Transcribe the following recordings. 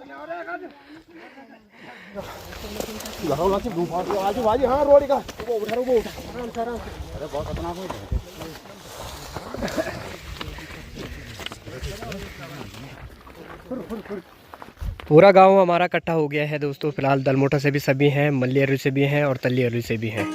हाँ रोड का वो उठा आराम से आराम से। अरे बहुत खतरनाक है। पूरा गांव हमारा इकट्ठा हो गया है दोस्तों। फिलहाल दलमोटा से भी सभी हैं, मल्लियरू से भी हैं और तल्लियरू से भी हैं।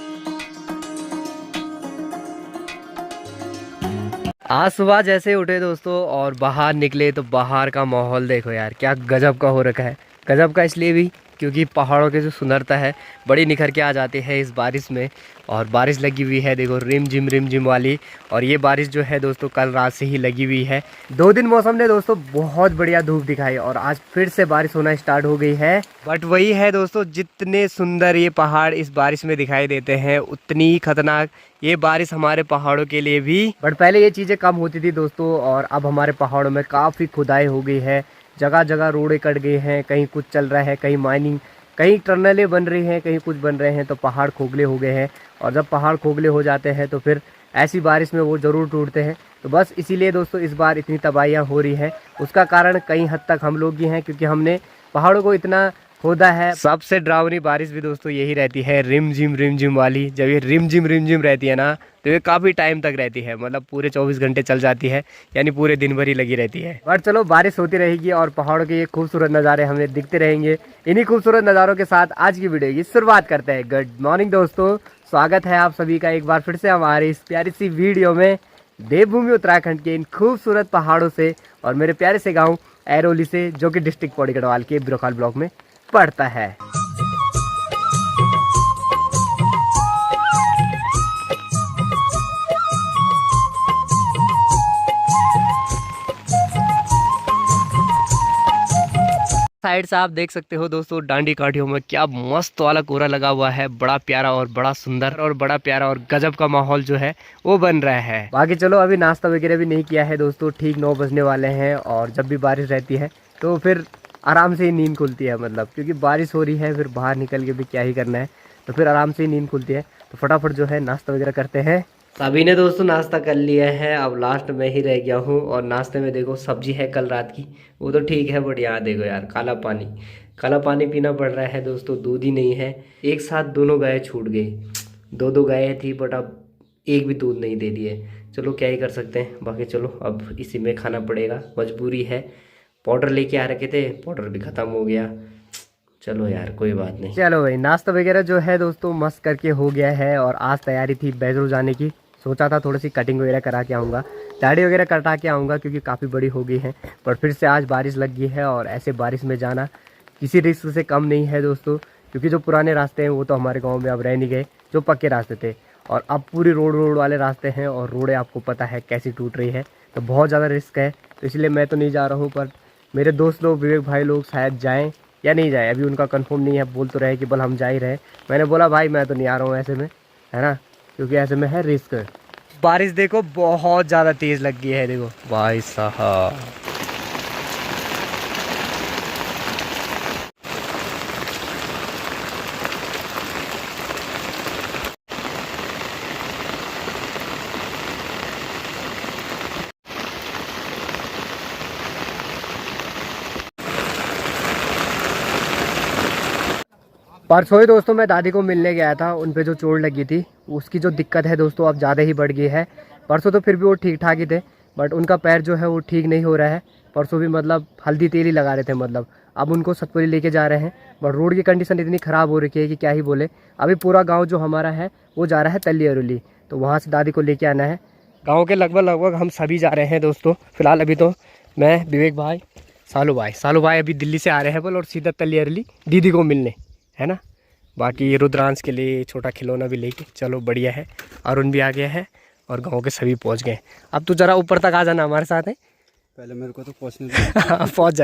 आज सुबह जैसे उठे दोस्तों और बाहर निकले तो बाहर का माहौल देखो यार, क्या गजब का हो रखा है। गजब का इसलिए भी क्योंकि पहाड़ों की जो सुंदरता है बड़ी निखर के आ जाती है इस बारिश में। और बारिश लगी हुई है देखो, रिम झिम वाली। और ये बारिश जो है दोस्तों कल रात से ही लगी हुई है। 2 दिन मौसम ने दोस्तों बहुत बढ़िया धूप दिखाई और आज फिर से बारिश होना स्टार्ट हो गई है। बट वही है दोस्तों, जितने सुंदर ये पहाड़ इस बारिश में दिखाई देते हैं उतनी ही खतरनाक ये बारिश हमारे पहाड़ों के लिए भी। बट पहले ये चीज़ें कम होती थी दोस्तों और अब हमारे पहाड़ों में काफ़ी खुदाई हो गई है। जगह जगह रोडें कट गए हैं, कहीं कुछ चल रहा है, कहीं माइनिंग, कहीं टनलें बन रही हैं, कहीं कुछ बन रहे हैं। तो पहाड़ खोखले हो गए हैं और जब पहाड़ खोखले हो जाते हैं तो फिर ऐसी बारिश में वो ज़रूर टूटते हैं। तो बस इसीलिए दोस्तों इस बार इतनी तबाहियाँ हो रही हैं। उसका कारण कहीं हद तक हम लोग ही हैं, क्योंकि हमने पहाड़ों को इतना खोदा है। सबसे डरावनी बारिश भी दोस्तों यही रहती है, रिम झिम वाली। जब ये रिम झिम रहती है ना तो ये काफ़ी टाइम तक रहती है, मतलब पूरे 24 घंटे चल जाती है, यानी पूरे दिन भर ही लगी रहती है। बट चलो बारिश होती रहेगी और पहाड़ों के ये खूबसूरत नज़ारे हमें दिखते रहेंगे। इन्हीं खूबसूरत नज़ारों के साथ आज की वीडियो की शुरुआत करते हैं। गुड मॉर्निंग दोस्तों, स्वागत है आप सभी का एक बार फिर से हमारी इस प्यारी सी वीडियो में देवभूमि उत्तराखंड के इन खूबसूरत पहाड़ों से और मेरे प्यारे से गाँव ऐरोली से, जो कि डिस्ट्रिक्ट पौड़ी गढ़वाल के ब्रोखाल ब्लॉक में पड़ता है। साइड से आप देख सकते हो दोस्तों डांडी काठियों में क्या मस्त वाला कोहरा लगा हुआ है। बड़ा प्यारा और बड़ा सुंदर और बड़ा प्यारा और गजब का माहौल जो है वो बन रहा है। बाकी चलो अभी नाश्ता वगैरह भी नहीं किया है दोस्तों, ठीक 9 बजने वाले हैं। और जब भी बारिश रहती है तो फिर आराम से ही नींद खुलती है, मतलब क्योंकि बारिश हो रही है, फिर बाहर निकल के भी क्या ही करना है, तो फिर आराम से ही नींद खुलती है। तो फटाफट जो है नाश्ता वगैरह करते हैं। सभी ने दोस्तों नाश्ता कर लिया है, अब लास्ट में ही रह गया हूँ। और नाश्ते में देखो सब्जी है कल रात की, वो तो ठीक है, बट यहाँ देखो यार काला पानी पीना पड़ रहा है दोस्तों। दूध ही नहीं है, एक साथ दोनों गायें छूट गई। 2 गायें थी बट अब एक भी दूध नहीं दे दिए। चलो क्या ही कर सकते हैं, बाकी चलो अब इसी में खाना पड़ेगा, मजबूरी है। पाउडर लेके आ रखे थे, पाउडर भी ख़त्म हो गया। चलो यार कोई बात नहीं। चलो भाई नाश्ता वगैरह जो है दोस्तों मस्त करके हो गया है। और आज तैयारी थी बैजरू जाने की, सोचा था थोड़ी सी कटिंग वगैरह करा के आऊँगा, दाढ़ी वगैरह कटा के आऊँगा, क्योंकि काफ़ी बड़ी हो गई है। पर फिर से आज बारिश लग गई है और ऐसे बारिश में जाना किसी रिस्क से कम नहीं है दोस्तों, क्योंकि जो पुराने रास्ते हैं वो तो हमारे गाँव में अब रह नहीं गए, जो पक्के रास्ते थे। और अब पूरी रोड वाले रास्ते हैं और रोडें आपको पता है कैसी टूट रही है, तो बहुत ज़्यादा रिस्क है। तो इसलिए मैं तो नहीं जा रहा हूँ, पर मेरे दोस्त लोग, विवेक भाई लोग शायद जाएं या नहीं जाएं, अभी उनका कंफर्म नहीं है। बोल तो रहे कि बल हम जा ही रहे। मैंने बोला भाई मैं तो नहीं आ रहा हूँ ऐसे में, है ना, क्योंकि ऐसे में है रिस्क। बारिश देखो बहुत ज़्यादा तेज़ लग गई है, देखो भाई साहब। परसों ही दोस्तों मैं दादी को मिलने गया था, उन पे जो चोट लगी थी उसकी जो दिक्कत है दोस्तों अब ज़्यादा ही बढ़ गई है। परसों तो फिर भी वो ठीक ठाक ही थे, बट उनका पैर जो है वो ठीक नहीं हो रहा है। परसों भी मतलब हल्दी तेल ही लगा रहे थे, मतलब अब उनको सतपुरी लेके जा रहे हैं। बट रोड की कंडीशन इतनी ख़राब हो रखी है कि क्या ही बोले। अभी पूरा गाँव जो हमारा है वो जा रहा है तल्ली अरुली, तो वहाँ से दादी को लेके आना है। गाँव के लगभग हम सभी जा रहे हैं दोस्तों। फिलहाल अभी तो मैं, विवेक भाई, सालू भाई अभी दिल्ली से आ रहे हैं बोल, और सीधा तल्ली अरुली दीदी को मिलने, है ना। बाकी रुद्रांश के लिए छोटा खिलौना भी लेके, चलो बढ़िया है। अरुण भी आ गया है और गांव के सभी पहुंच गए। अब तो ज़रा ऊपर तक आ जाना हमारे साथ है, पहले मेरे को तो पहुँचने पहुंच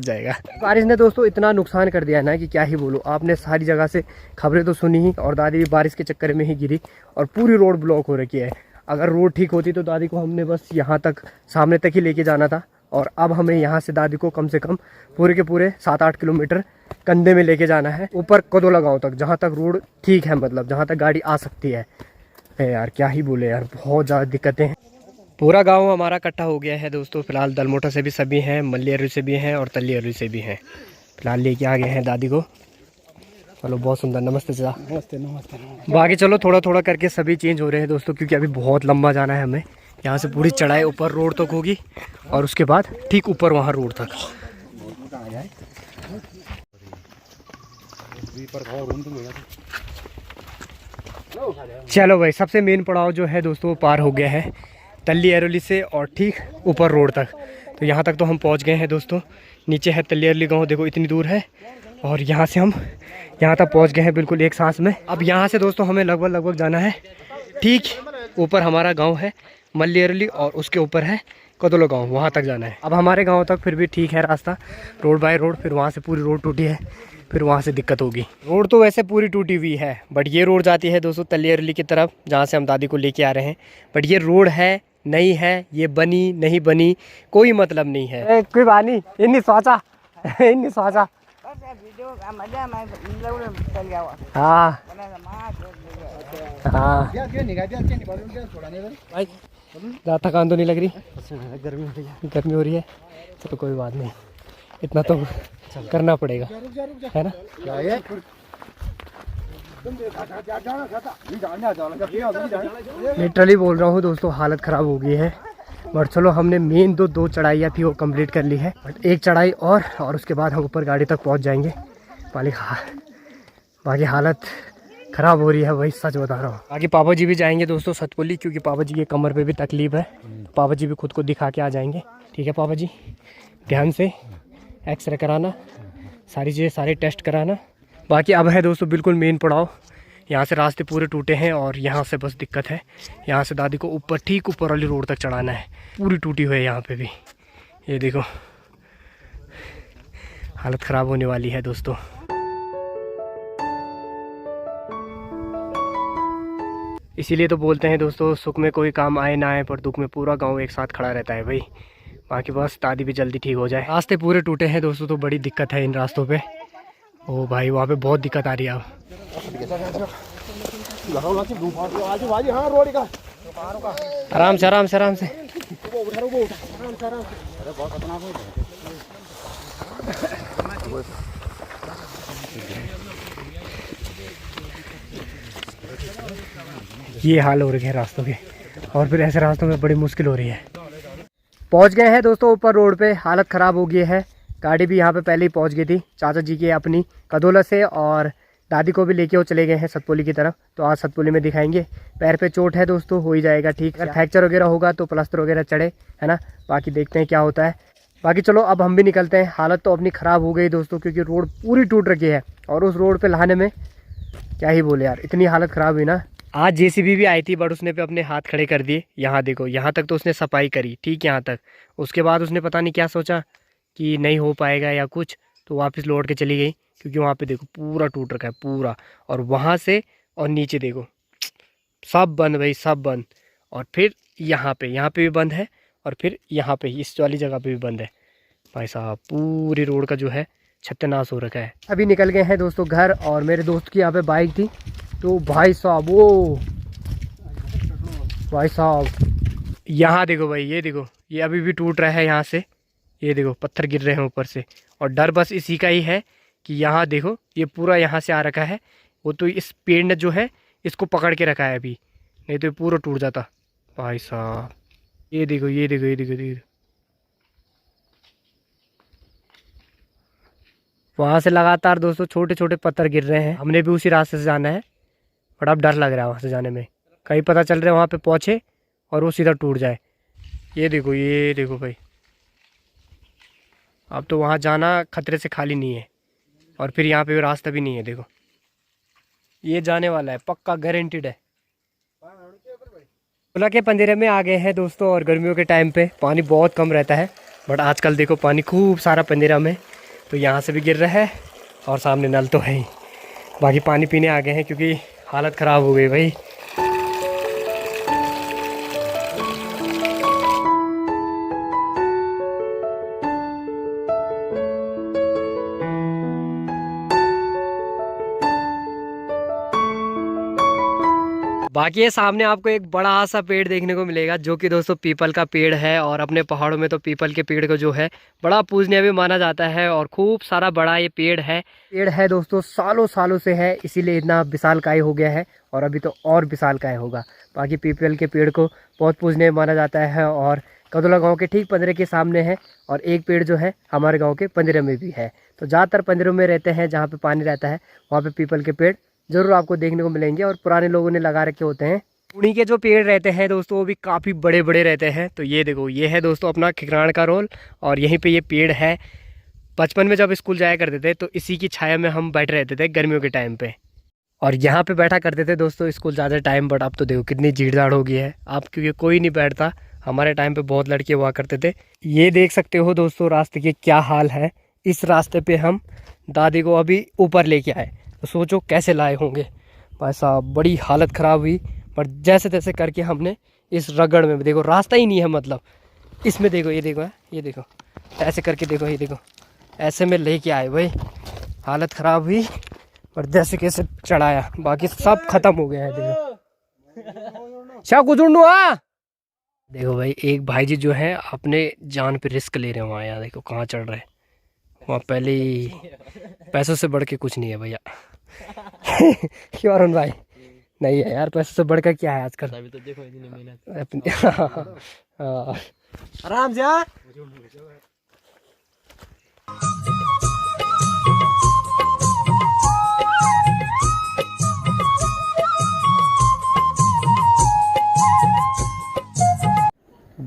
जाएगा। बारिश ने दोस्तों इतना नुकसान कर दिया ना कि क्या ही बोलो। आपने सारी जगह से खबरें तो सुनी ही, और दादी भी बारिश के चक्कर में ही गिरी और पूरी रोड ब्लॉक हो रखी है। अगर रोड ठीक होती तो दादी को हमने बस यहाँ तक, सामने तक ही लेके जाना था। और अब हमें यहाँ से दादी को कम से कम पूरे के पूरे 7-8 किलोमीटर कंधे में लेके जाना है, ऊपर कदोला गांव तक, जहाँ तक रोड ठीक है, मतलब जहाँ तक गाड़ी आ सकती है। यार क्या ही बोले यार, बहुत ज़्यादा दिक्कतें हैं। पूरा गांव हमारा इकट्ठा हो गया है दोस्तों। फिलहाल दलमोटा से भी सभी हैं, मल्लियरू से भी हैं और तल्लियरू से भी हैं। फिलहाल लेके आ गए हैं दादी को। चलो बहुत सुंदर। नमस्ते चाचा। नमस्ते नमस्ते नमस्ते। बाकी चलो थोड़ा थोड़ा करके सभी चेंज हो रहे हैं दोस्तों, क्योंकि अभी बहुत लंबा जाना है हमें। यहाँ से पूरी चढ़ाई ऊपर रोड तक होगी और उसके बाद ठीक ऊपर वहाँ रोड तक। चलो भाई, सबसे मेन पड़ाव जो है दोस्तों वो पार हो गया है तल्ली एरोली से और ठीक ऊपर रोड तक। तो यहाँ तक तो हम पहुँच गए हैं दोस्तों। नीचे है तल्ली एरोली गाँव, देखो इतनी दूर है, और यहाँ से हम यहाँ तक पहुँच गए हैं बिल्कुल एक सांस में। अब यहाँ से दोस्तों हमें लगभग जाना है ठीक ऊपर हमारा गांव है मल्ली एरोली, और उसके ऊपर है कदोलो गांव, वहाँ तक जाना है। अब हमारे गांव तक फिर भी ठीक है रास्ता, रोड बाय रोड। फिर वहाँ से पूरी रोड टूटी है, फिर वहाँ से दिक्कत होगी। रोड तो वैसे पूरी टूटी हुई है, बट ये रोड जाती है दोस्तों तल्ली एरोली की तरफ, जहाँ से हम दादी को लेके आ रहे हैं। बट ये रोड है नहीं है, ये बनी नहीं बनी कोई मतलब नहीं है। कोई बात नहीं, इन्हीं सोचा इन्हीं सोचा। हाँ हाँ भाई, ज़्यादा थकान तो नहीं लग रही? गर्मी हो रही है, तो कोई बात नहीं, इतना तो करना पड़ेगा, है ना। लिटरली बोल रहा हूँ दोस्तों, हालत ख़राब हो गई है। बट चलो, हमने मेन दो चढ़ाइयाँ थी वो कंप्लीट कर ली है। बट एक चढ़ाई और उसके बाद हम ऊपर गाड़ी तक पहुँच जाएंगे। बाकी हालत ख़राब हो रही है भाई, सच बता रहा हूँ। बाकी पापा जी भी जाएंगे दोस्तों सतपुली, क्योंकि पापा जी के कमर पे भी तकलीफ़ है। पापा जी भी खुद को दिखा के आ जाएंगे। ठीक है पापा जी, ध्यान से एक्सरे कराना, सारी चीज़ें सारे टेस्ट कराना। बाकी अब है दोस्तों बिल्कुल मेन पड़ाव। यहाँ से रास्ते पूरे टूटे हैं और यहाँ से बस दिक्कत है। यहाँ से दादी को ऊपर ठीक ऊपर वाली रोड तक चढ़ाना है, पूरी टूटी हुई है यहाँ पे भी। ये देखो, हालत ख़राब होने वाली है दोस्तों। इसीलिए तो बोलते हैं दोस्तों, सुख में कोई काम आए ना आए, पर दुख में पूरा गांव एक साथ खड़ा रहता है भाई। बाकी बस दादी भी जल्दी ठीक हो जाए। रास्ते पूरे टूटे हैं दोस्तों, तो बड़ी दिक्कत है इन रास्तों पे। ओ भाई, वहाँ पे बहुत दिक्कत आ रही है अब। आराम से आराम से आराम से। ये हाल हो रखे हैं रास्तों के, और फिर ऐसे रास्तों में बड़ी मुश्किल हो रही है। पहुंच गए हैं दोस्तों ऊपर रोड पे। हालत ख़राब हो गई है, गाड़ी भी यहाँ पे पहले ही पहुंच गई थी चाचा जी की अपनी कदोला से, और दादी को भी लेके वो चले गए हैं सतपुली की तरफ। तो आज सतपुली में दिखाएंगे। पैर पे चोट है दोस्तों, हो ही जाएगा ठीक। अगर फ्रैक्चर वगैरह होगा तो प्लास्टर वगैरह चढ़े, है ना। बाकी देखते हैं क्या होता है। बाकी चलो अब हम भी निकलते हैं। हालत तो अपनी ख़राब हो गई दोस्तों, क्योंकि रोड पूरी टूट रखी है, और उस रोड पर लाने में क्या ही बोले यार, इतनी हालत ख़राब हुई ना। आज जेसीबी भी आई थी, बट उसने पे अपने हाथ खड़े कर दिए। यहाँ देखो, यहाँ तक तो उसने सफाई करी ठीक, यहाँ तक। उसके बाद उसने पता नहीं क्या सोचा कि नहीं हो पाएगा या कुछ, तो वापस लौट के चली गई। क्योंकि वहाँ पे देखो पूरा टूट रखा है पूरा, और वहाँ से और नीचे देखो सब बंद भाई, सब बंद। और फिर यहाँ पे भी बंद है, और फिर यहाँ पे इस वाली जगह पे भी बंद है भाई साहब। पूरी रोड का जो है सत्यानाश हो रखा है। अभी निकल गए हैं दोस्तों घर, और मेरे दोस्त की यहाँ पे बाइक थी, तो भाई साहब वो भाई साहब यहाँ देखो भाई, ये देखो, ये अभी भी टूट रहा है यहाँ से। ये देखो पत्थर गिर रहे हैं ऊपर से, और डर बस इसी का ही है कि यहाँ देखो ये पूरा यहाँ से आ रखा है। वो तो इस पेड़ ने जो है इसको पकड़ के रखा है अभी, नहीं तो ये पूरा टूट जाता भाई साहब। ये देखो ये देखो ये देखो, ये देखो। वहाँ से लगातार दोस्तों छोटे छोटे पत्थर गिर रहे हैं। हमने भी उसी रास्ते से जाना है, बट अब डर लग रहा है वहाँ से जाने में। कहीं पता चल रहा है वहाँ पे पहुँचे और वो सीधा टूट जाए। ये देखो भाई, अब तो वहाँ जाना खतरे से खाली नहीं है, और फिर यहाँ पे भी रास्ता भी नहीं है। देखो ये जाने वाला है पक्का, गारंटीड है। ओला के पंदेरे में आ गए हैं दोस्तों, और गर्मियों के टाइम पे पानी बहुत कम रहता है, बट आजकल देखो पानी खूब सारा पंदेरा में। तो यहाँ से भी गिर रहा है, और सामने नल तो है ही। बाकी पानी पीने आ गए हैं, क्योंकि हालत ख़राब हो गई भाई। बाकी ये सामने आपको एक बड़ा सा पेड़ देखने को मिलेगा जो कि दोस्तों पीपल का पेड़ है। और अपने पहाड़ों में तो पीपल के पेड़ को जो है बड़ा पूजनीय भी माना जाता है और खूब सारा बड़ा ये पेड़ है दोस्तों, सालों सालों से है, इसीलिए इतना विशालकाय हो गया है और अभी तो और विशालकाय होगा। बाकी पीपल के पेड़ को बहुत पूजनीय माना जाता है और कदोला गांव के ठीक पंदरे के सामने है और एक पेड़ जो है हमारे गांव के पंदरे में भी है। तो ज़्यादातर पंदरों में रहते हैं जहाँ पे पानी रहता है, वहाँ पे पीपल के पेड़ जरूर आपको देखने को मिलेंगे और पुराने लोगों ने लगा रखे होते हैं। उन्हीं के जो पेड़ रहते हैं दोस्तों वो भी काफ़ी बड़े बड़े रहते हैं। तो ये देखो, ये है दोस्तों अपना खिकराण का रोल और यहीं पे ये पेड़ है। बचपन में जब स्कूल जाया करते थे तो इसी की छाया में हम बैठ रहते थे गर्मियों के टाइम पे और यहाँ पे बैठा करते थे दोस्तों स्कूल ज़्यादा टाइम। बट अब तो देखो कितनी भीड़ हो गई है, अब क्योंकि कोई नहीं बैठता। हमारे टाइम पे बहुत लड़के हुआ करते थे। ये देख सकते हो दोस्तों रास्ते के क्या हाल है। इस रास्ते पे हम दादी को अभी ऊपर लेके आए, तो सोचो कैसे लाए होंगे भाई साहब। बड़ी हालत ख़राब हुई पर जैसे तैसे करके हमने इस रगड़ में, देखो रास्ता ही नहीं है, मतलब इसमें देखो, ये देखो, ये देखो, ऐसे करके देखो, ये देखो ऐसे में लेके आए भाई। हालत ख़राब हुई पर जैसे कैसे चढ़ाया, बाकी सब खत्म हो गया है। देखो क्या कुछ देखो भाई, एक भाई जी जो है अपने जान पे रिस्क ले रहे हैं वहाँ। यहाँ देखो कहाँ चढ़ रहे हैं, वहाँ पहले ही पैसों से बढ़ के कुछ नहीं है भैया। क्यों अरुण भाई? नहीं है यार, पैसों से बढ़कर क्या है आजकल। अभी तो देखो इतनी मेहनत। आराम से।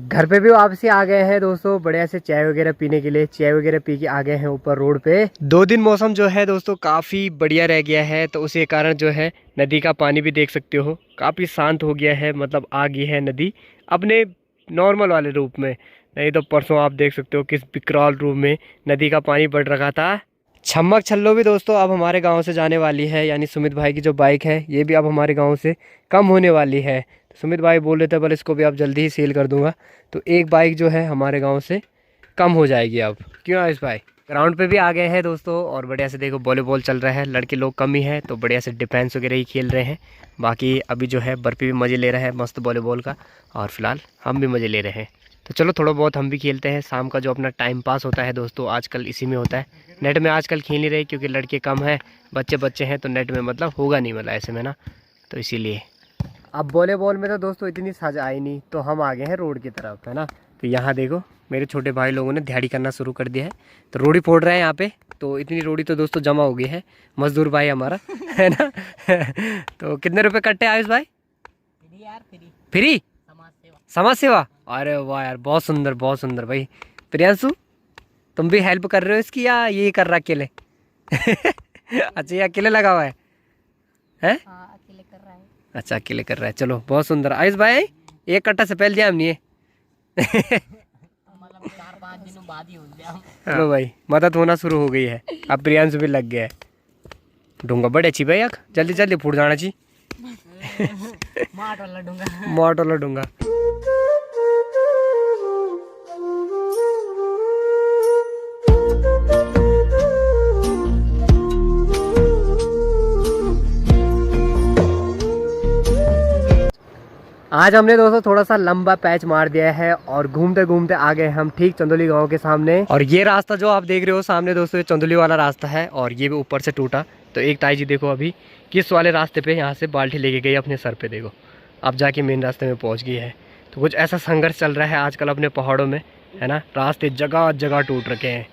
घर पे भी वापसी आ गए हैं दोस्तों, बढ़िया से चाय वगैरह पीने के लिए। चाय वगैरह पी के आ गए हैं ऊपर रोड पे। 2 दिन मौसम जो है दोस्तों काफ़ी बढ़िया रह गया है, तो उसी कारण जो है नदी का पानी भी देख सकते हो काफ़ी शांत हो गया है। मतलब आ गई है नदी अपने नॉर्मल वाले रूप में। नहीं तो परसों आप देख सकते हो किस विकराल रूप में नदी का पानी बढ़ रखा था। छम्मक छल्लो भी दोस्तों अब हमारे गाँव से जाने वाली है, यानी सुमित भाई की जो बाइक है ये भी अब हमारे गाँव से कम होने वाली है। सुमित भाई बोल रहे थे बल इसको भी अब जल्दी ही सेल कर दूंगा, तो एक बाइक जो है हमारे गांव से कम हो जाएगी अब। क्यों आयुष भाई? ग्राउंड पे भी आ गए हैं दोस्तों और बढ़िया से देखो वॉलीबॉल चल रहा है। लड़के लोग कम ही हैं तो बढ़िया से डिफेंस वगैरह ही खेल रहे हैं। बाकी अभी जो है बर्फी भी मज़े ले रहा है मस्त वॉलीबॉल का, और फिलहाल हम भी मज़े ले रहे हैं। तो चलो थोड़ा बहुत हम भी खेलते हैं। शाम का जो अपना टाइम पास होता है दोस्तों आजकल इसी में होता है। नेट में आजकल खेल नहीं रहे क्योंकि लड़के कम हैं, बच्चे हैं, तो नेट में मतलब होगा नहीं, मतलब ऐसे में ना, तो इसीलिए। अब वॉलीबॉल में तो दोस्तों इतनी सजा आई नहीं, तो हम आ गए हैं रोड की तरफ, है ना। तो यहाँ देखो मेरे छोटे भाई लोगों ने दिहाड़ी करना शुरू कर दिया है, तो रोड़ी फोड़ रहे हैं यहाँ पे। तो इतनी रोड़ी तो दोस्तों जमा हो गई है, मजदूर भाई हमारा है ना। तो कितने रुपए कट्टे आयुष भाई? फ्री समाज सेवा। अरे वाह यार, बहुत सुंदर भाई। प्रियांशु तुम भी हेल्प कर रहे हो इसकी या ये कर रहा अकेले? अच्छा ये अकेले लगा हुआ है? अकेले कर रहा है। अच्छा अकेले कर रहा है, चलो बहुत सुंदर। आयुष भाई एक कट्टा से पहले दिया हम नहीं। मतलब 4-5 दिनों बाद ही हो गया। चलो भाई मदद होना शुरू हो गई है, अब प्रियांशु भी लग गया है। डूंगा बड़े अच्छी भाई, जल्दी फूट जाना चाहिए। माट वाला डूंगा। आज हमने दोस्तों थोड़ा सा लंबा पैच मार दिया है और घूमते घूमते आ गए हम ठीक चंदोली गांव के सामने। और ये रास्ता जो आप देख रहे हो सामने दोस्तों, ये चंदोली वाला रास्ता है और ये भी ऊपर से टूटा। तो एक ताई जी देखो अभी किस वाले रास्ते पे यहाँ से बाल्टी लेके गई अपने सर पे, देखो अब जाके मेन रास्ते में पहुँच गई है। तो कुछ ऐसा संघर्ष चल रहा है आजकल अपने पहाड़ों में, है ना। रास्ते जगह जगह टूट रखे हैं।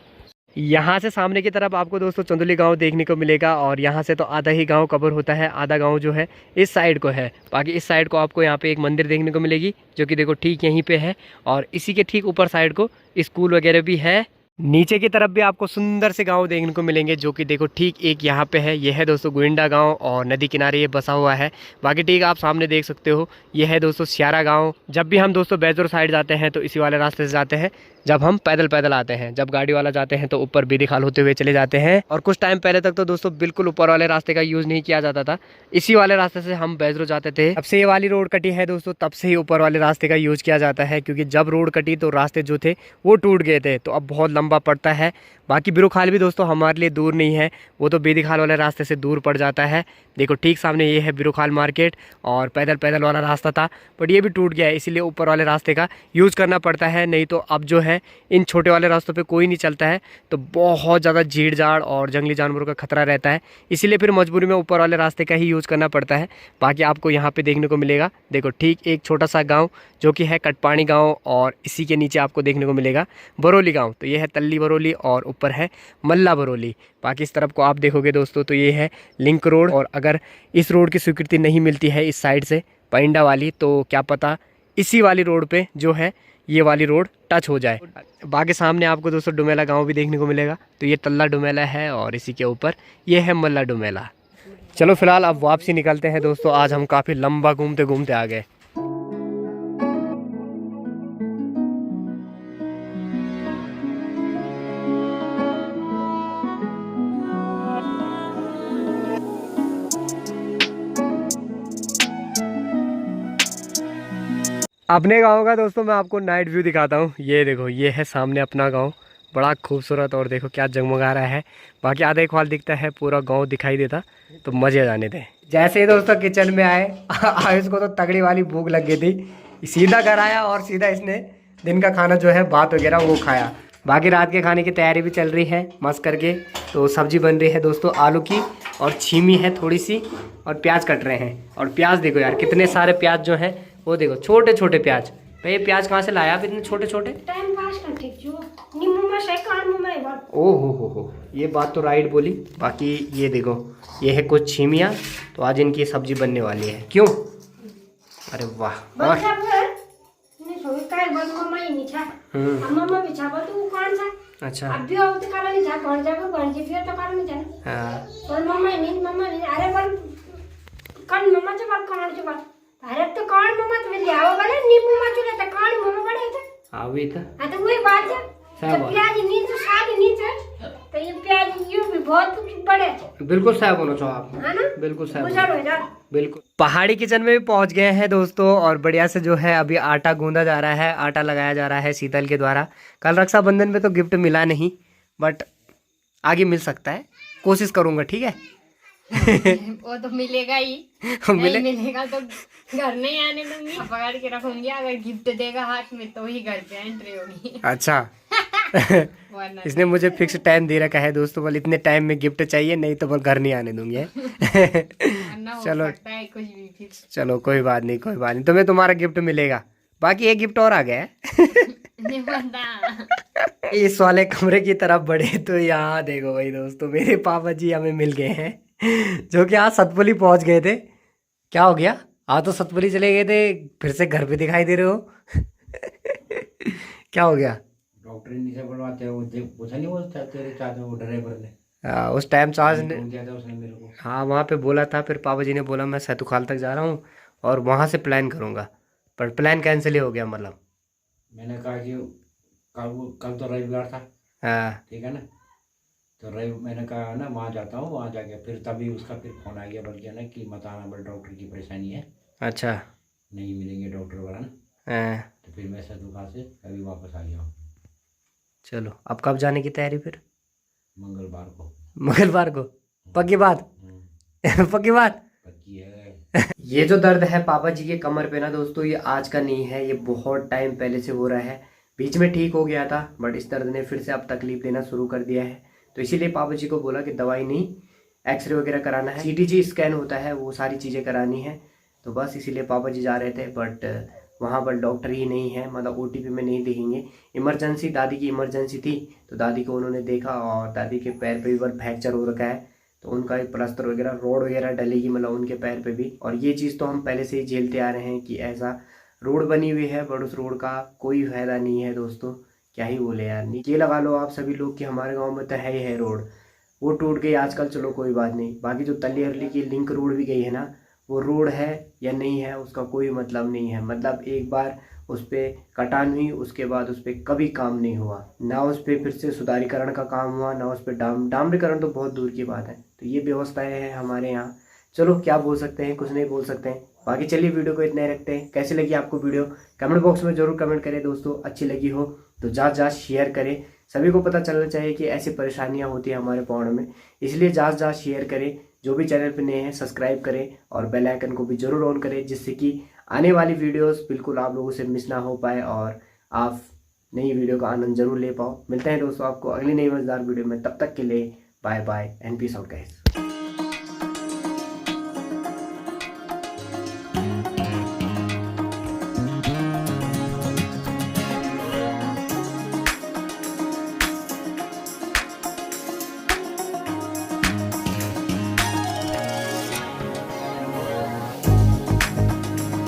यहाँ से सामने की तरफ आपको दोस्तों चंदोली गांव देखने को मिलेगा और यहाँ से तो आधा ही गांव कवर होता है, आधा गांव जो है इस साइड को है। बाकी इस साइड को आपको यहाँ पे एक मंदिर देखने को मिलेगी जो कि देखो ठीक यहीं पे है, और इसी के ठीक ऊपर साइड को स्कूल वगैरह भी है। नीचे की तरफ भी आपको सुंदर से गांव देखने को मिलेंगे जो कि देखो ठीक एक यहाँ पे है। ये है दोस्तों गोविंदा गांव और नदी किनारे ये बसा हुआ है। बाकी ठीक आप सामने देख सकते हो ये है दोस्तों सियारा गांव। जब भी हम दोस्तों बैजोर साइड जाते हैं तो इसी वाले रास्ते से जाते हैं, जब हम पैदल आते हैं। जब गाड़ी वाला जाते हैं तो ऊपर बीदी खाल होते हुए चले जाते हैं। और कुछ टाइम पहले तक तो दोस्तों बिल्कुल ऊपर वाले रास्ते का यूज नहीं किया जाता था, इसी वाले रास्ते से हम बैजरो जाते थे। अब से ये वाली रोड कटी है दोस्तों, तब से ही ऊपर वाले रास्ते का यूज किया जाता है, क्योंकि जब रोड कटी तो रास्ते जो थे वो टूट गए थे, तो अब बहुत लंबा पड़ता है। बाकी बिरुखाल भी दोस्तों हमारे लिए दूर नहीं है, वो तो बेदीखाल वाले रास्ते से दूर पड़ जाता है। देखो ठीक सामने ये है बिरुखाल मार्केट और पैदल पैदल वाला रास्ता था, बट ये भी टूट गया है, इसीलिए ऊपर वाले रास्ते का यूज़ करना पड़ता है। नहीं तो अब जो है इन छोटे वाले रास्तों पे कोई नहीं चलता है, तो बहुत ज़्यादा झीड़ झाड़ और जंगली जानवरों का खतरा रहता है, इसीलिए फिर मजबूरी में ऊपर वाले रास्ते का ही यूज़ करना पड़ता है। बाकी आपको यहाँ पे देखने को मिलेगा, देखो ठीक एक छोटा सा गाँव जो कि है कटपाणी गाँव, और इसी के नीचे आपको देखने को मिलेगा बरौली गाँव। तो ये है तल्ली बरौली और ऊपर है मल्ला बरौली। बाकी इस तरफ को आप देखोगे दोस्तों तो ये है लिंक रोड, और अगर इस रोड की स्वीकृति नहीं मिलती है इस साइड से पैंडा वाली, तो क्या पता इसी वाली रोड पे जो है ये वाली रोड टच हो जाए। बाकी सामने आपको दोस्तों डुमेला गांव भी देखने को मिलेगा, तो ये तल्ला डुमेला है और इसी के ऊपर ये है मल्ला डुमेला। चलो फिलहाल अब वापसी निकलते हैं दोस्तों, आज हम काफ़ी लंबा घूमते घूमते आ गए। अपने गांव का दोस्तों मैं आपको नाइट व्यू दिखाता हूँ। ये देखो ये है सामने अपना गांव, बड़ा खूबसूरत, और देखो क्या जगमगा रहा है। बाकी आधा एक वाल दिखता है, पूरा गांव दिखाई देता, तो मजे आ जाने थे। जैसे ही दोस्तों किचन में आए आयुष को तो तगड़ी वाली भूख लग गई थी, सीधा घर आया और सीधा इसने दिन का खाना जो है भात वगैरह वो खाया। बाकी रात के खाने की तैयारी भी चल रही है मस्त करके। तो सब्जी बन रही है दोस्तों आलू की, और छीमी है थोड़ी सी, और प्याज कट रहे हैं। और प्याज देखो यार कितने सारे प्याज जो हैं, वो देखो छोटे छोटे प्याज। भाई ये प्याज कहाँ से लाया आप इतने छोटे छोटे? टाइम पास करते जो नींबू में से कान में बात। ओहो हो, ये बात तो राइट बोली। बाकी ये देखो ये है कुछ छीमियाँ, तो आज इनकी सब्जी बनने वाली है। क्यों? अरे वाह। अच्छा अभी अब तो काला नहीं था, घर जाके घर जी फिर तो काला नहीं था। हां और मम्मा नहीं अरे बोल कौन मम्मा से बात कौन से बात अरे तो कौन मम्मा तो ले आओ वाले नींबू में चले तो कौन मम्मा बड़े थे आवी था। हां तो वही बात है, तो प्याज नहीं तो साग नहीं था, तो ये प्याज यूं भी बहुत बड़े थे। बिल्कुल सही बोलो છો आप, है ना? बिल्कुल सही बोलो, बिल्कुल। पहाड़ी किचन में भी पहुंच गए हैं दोस्तों, और बढ़िया से जो है अभी आटा गूंदा जा रहा है, आटा लगाया जा रहा है शीतल के द्वारा। कल रक्षाबंधन में तो गिफ्ट मिला नहीं, बट आगे मिल सकता है, कोशिश करूंगा। ठीक है वो तो मिलेगा ही, नहीं मिलेगा तो घर नहीं आने दूंगी, पकड़ के रखूंगी। अगर गिफ्ट देगा हाथ में तो ही घर पे एंट्री होगी। अच्छा इसने मुझे फिक्स टाइम दे रखा है दोस्तों, बोल इतने टाइम में गिफ्ट चाहिए, नहीं तो बोल घर नहीं आने दूंगी। चलो कुछ भी फिक्स, चलो कोई बात नहीं, कोई बात नहीं, तुम्हें तुम्हारा गिफ्ट मिलेगा। बाकी एक गिफ्ट और आ गया है इस वाले कमरे की तरफ बढ़े तो यहाँ देखो भाई दोस्तों, मेरे पापा जी हमें मिल गए हैं, जो कि आज सतपुली पहुंच गए थे। क्या हो गया? आज तो सतपुली चले गए थे, फिर से घर पे दिखाई दे रहे हो क्या हो गया? डॉक्टर नीचे बुलवाते हैं, वो पूछा नहीं, वो तेरे चाचा वो ड्राइवर ने उस टाइम चार्ज ने दिया था उसने मेरे को। हाँ वहाँ पे बोला था, फिर पापा जी ने बोला मैं सैतुखाल तक जा रहा हूँ और वहाँ से प्लान करूँगा, पर प्लान कैंसिल ही हो गया। मतलब मैंने कहा कि कल तो रविवार था, हाँ ठीक है ना, तो मैंने कहा ना वहाँ जाता हूँ, वहाँ जाके फिर तभी उसका फिर फोन आ गया, बल्कि ना कि मत आना, बड़ा डॉक्टर की परेशानी है। अच्छा नहीं मिलेंगे डॉक्टर वाला ना, तो फिर मैं सैतुखाल से अभी वापस आ गया हूँ। चलो अब कब जाने की तैयारी? फिर मंगलवार को। मंगलवार को? पक्की बात? पक्की बात? पक्की है। ये जो दर्द है पापा जी के कमर पे ना दोस्तों, ये आज का नहीं है, ये बहुत टाइम पहले से हो रहा है। बीच में ठीक हो गया था, बट इस दर्द ने फिर से अब तकलीफ देना शुरू कर दिया है। तो इसीलिए पापा जी को बोला कि दवाई नहीं, एक्सरे वगैरह कराना है, CTG स्कैन होता है, वो सारी चीज़ें करानी है। तो बस इसीलिए पापा जी जा रहे थे, बट वहाँ पर डॉक्टर ही नहीं है, मतलब OTP में नहीं देखेंगे। इमरजेंसी, दादी की इमरजेंसी थी, तो दादी को उन्होंने देखा और दादी के पैर पे भी बल फ्रैक्चर हो रखा है, तो उनका एक प्लास्टर वगैरह रोड वगैरह डलेगी, मतलब उनके पैर पे भी। और ये चीज़ तो हम पहले से ही झेलते आ रहे हैं कि ऐसा रोड बनी हुई है, बट उस रोड का कोई फायदा नहीं है दोस्तों। क्या ही बोले यार, ये लगा लो आप सभी लोग कि हमारे गाँव में तो है ही है रोड, वो टूट गई आजकल, चलो कोई बात नहीं। बाकी जो तल्ली हरली की लिंक रोड भी गई है ना, वो रोड है या नहीं है उसका कोई मतलब नहीं है। मतलब एक बार उस पर कटान हुई, उसके बाद उस पर कभी काम नहीं हुआ, ना उस पर फिर से सुधारीकरण का काम हुआ, ना उस पर डामरीकरण तो बहुत दूर की बात है। तो ये व्यवस्थाएं हैं हमारे यहाँ। चलो क्या बोल सकते हैं, कुछ नहीं बोल सकते हैं। बाकी चलिए वीडियो को इतना ही रखते हैं। कैसी लगी आपको वीडियो कमेंट बॉक्स में जरूर कमेंट करें दोस्तों। अच्छी लगी हो तो ज़्यादा शेयर करें, सभी को पता चलना चाहिए कि ऐसी परेशानियां होती है हमारे पौड़ में। इसलिए ज़्यादा शेयर करें, जो भी चैनल पे नए हैं सब्सक्राइब करें और बेल आइकन को भी जरूर ऑन करें, जिससे कि आने वाली वीडियोस बिल्कुल आप लोगों से मिस ना हो पाए और आप नई वीडियो का आनंद जरूर ले पाओ। मिलते हैं दोस्तों आपको अगली नई मजेदार वीडियो में, तब तक के लिए bye bye and peace out guys.